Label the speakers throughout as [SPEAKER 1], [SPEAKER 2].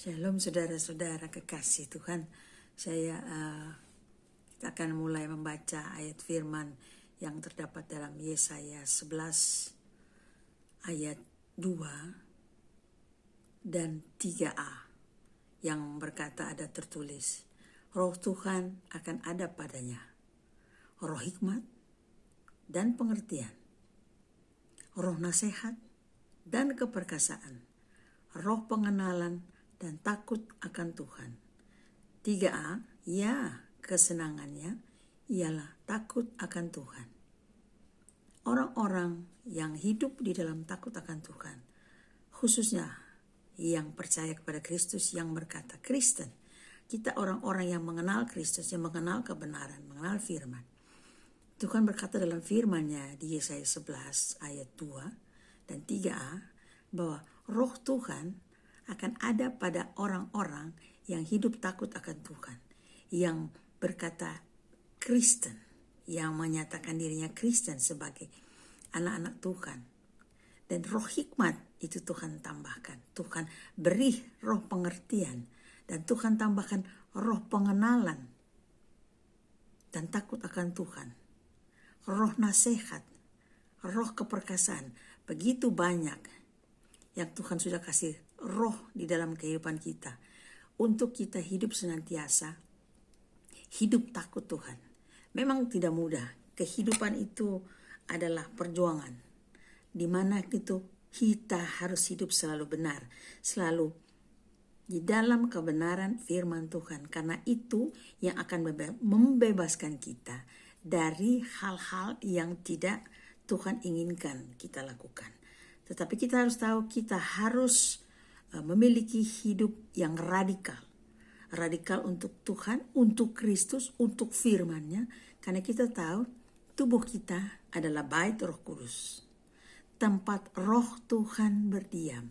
[SPEAKER 1] Shalom saudara-saudara kekasih Tuhan. Kita akan mulai membaca ayat firman yang terdapat dalam Yesaya 11 ayat 2 dan 3a yang berkata, ada tertulis, Roh Tuhan akan ada padanya, roh hikmat dan pengertian, roh nasihat dan keperkasaan, roh pengenalan dan takut akan Tuhan. 3a, ya, kesenangannya ialah takut akan Tuhan. Orang-orang yang hidup di dalam takut akan Tuhan, khususnya yang percaya kepada Kristus, yang berkata Kristen, kita orang-orang yang mengenal Kristus, yang mengenal kebenaran, mengenal firman. Tuhan berkata dalam firman-Nya di Yesaya 11 ayat 2 dan 3a bahwa Roh Tuhan akan ada pada orang-orang yang hidup takut akan Tuhan, yang berkata Kristen, yang menyatakan dirinya Kristen sebagai anak-anak Tuhan. Dan roh hikmat itu Tuhan tambahkan, Tuhan beri roh pengertian, dan Tuhan tambahkan roh pengenalan dan takut akan Tuhan, roh nasihat, roh keperkasaan. Begitu banyak yang Tuhan sudah kasih roh di dalam kehidupan kita untuk kita hidup senantiasa, hidup takut Tuhan. Memang tidak mudah. Kehidupan itu adalah perjuangan, di mana itu kita harus hidup selalu benar, selalu di dalam kebenaran firman Tuhan, karena itu yang akan membebaskan kita dari hal-hal yang tidak Tuhan inginkan kita lakukan. Tetapi kita harus tahu, kita harus memiliki hidup yang radikal. Radikal untuk Tuhan, untuk Kristus, untuk firman-Nya. Karena kita tahu tubuh kita adalah bait Roh Kudus, tempat Roh Tuhan berdiam.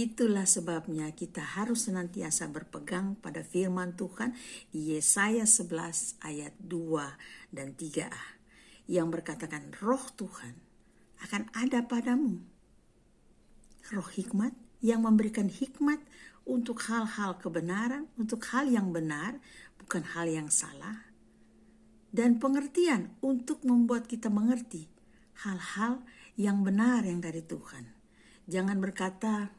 [SPEAKER 1] Itulah sebabnya kita harus senantiasa berpegang pada firman Tuhan di Yesaya 11 ayat 2 dan 3a yang berkatakan Roh Tuhan akan ada padamu. Roh hikmat yang memberikan hikmat untuk hal-hal kebenaran, untuk hal yang benar, bukan hal yang salah. Dan pengertian untuk membuat kita mengerti hal-hal yang benar yang dari Tuhan. Jangan berkata,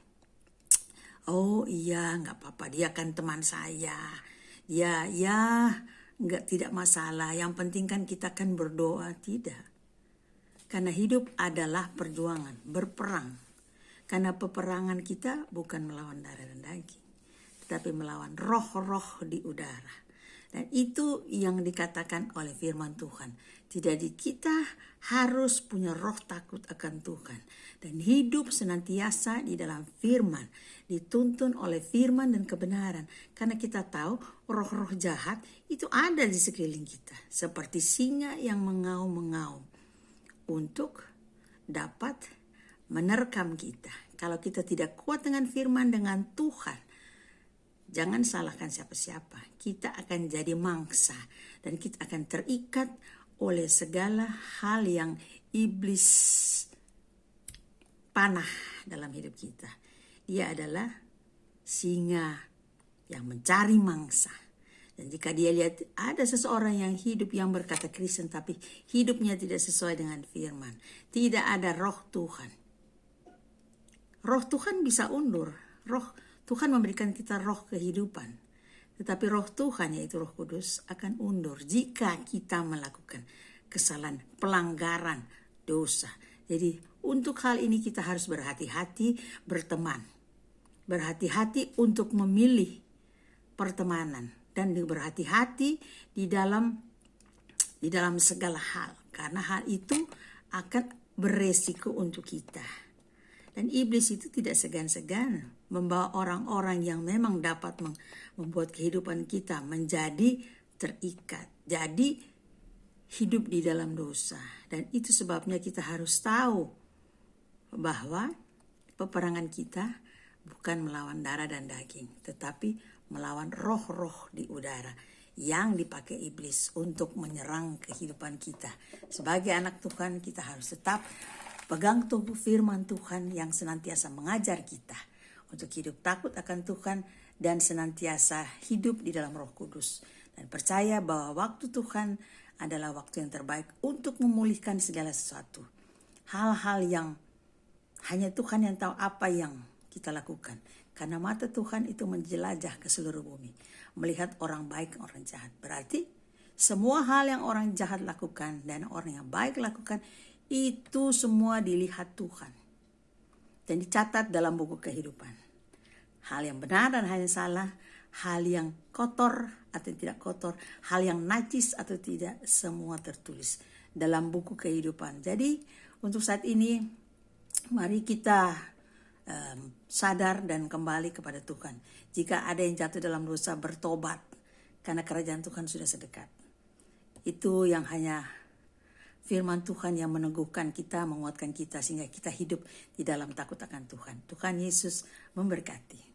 [SPEAKER 1] oh iya gak apa-apa, dia kan teman saya. Ya tidak masalah, yang penting kan kita kan berdoa. Tidak. Karena hidup adalah perjuangan, berperang. Karena peperangan kita bukan melawan darah dan daging, tetapi melawan roh-roh di udara. Dan itu yang dikatakan oleh firman Tuhan. Jadi kita harus punya roh takut akan Tuhan. Dan hidup senantiasa di dalam firman. Dituntun oleh firman dan kebenaran. Karena kita tahu roh-roh jahat itu ada di sekeliling kita. Seperti singa yang mengaum-mengaum. Untuk dapat menerkam kita. Kalau kita tidak kuat dengan firman, dengan Tuhan, jangan salahkan siapa-siapa. Kita akan jadi mangsa dan kita akan terikat oleh segala hal yang iblis panah dalam hidup kita. Dia adalah singa yang mencari mangsa. Dan jika dia lihat ada seseorang yang hidup yang berkata Kristen tapi hidupnya tidak sesuai dengan firman, tidak ada roh Tuhan. Roh Tuhan bisa undur. Roh Tuhan memberikan kita roh kehidupan. Tetapi roh Tuhan yaitu Roh Kudus akan undur jika kita melakukan kesalahan, pelanggaran, dosa. Jadi untuk hal ini kita harus berhati-hati berteman. Berhati-hati untuk memilih pertemanan. Dan berhati-hati di dalam segala hal. Karena hal itu akan beresiko untuk kita. Dan iblis itu tidak segan-segan membawa orang-orang yang memang dapat membuat kehidupan kita menjadi terikat. Jadi hidup di dalam dosa. Dan itu sebabnya kita harus tahu bahwa peperangan kita bukan melawan darah dan daging, tetapi melawan roh-roh di udara yang dipakai iblis untuk menyerang kehidupan kita. Sebagai anak Tuhan kita harus tetap pegang teguh firman Tuhan yang senantiasa mengajar kita untuk hidup takut akan Tuhan dan senantiasa hidup di dalam Roh Kudus. Dan percaya bahwa waktu Tuhan adalah waktu yang terbaik untuk memulihkan segala sesuatu. Hal-hal yang hanya Tuhan yang tahu apa yang kita lakukan. Karena mata Tuhan itu menjelajah ke seluruh bumi. Melihat orang baik, orang jahat. Berarti semua hal yang orang jahat lakukan dan orang yang baik lakukan, itu semua dilihat Tuhan. Dan dicatat dalam buku kehidupan. Hal yang benar dan hal yang salah, hal yang kotor atau tidak kotor, hal yang najis atau tidak, semua tertulis dalam buku kehidupan. Jadi untuk saat ini, mari kita sadar dan kembali kepada Tuhan. Jika ada yang jatuh dalam dosa, bertobat, karena kerajaan Tuhan sudah sedekat. Itu yang hanya firman Tuhan yang meneguhkan kita, menguatkan kita, sehingga kita hidup di dalam takut akan Tuhan. Tuhan Yesus memberkati.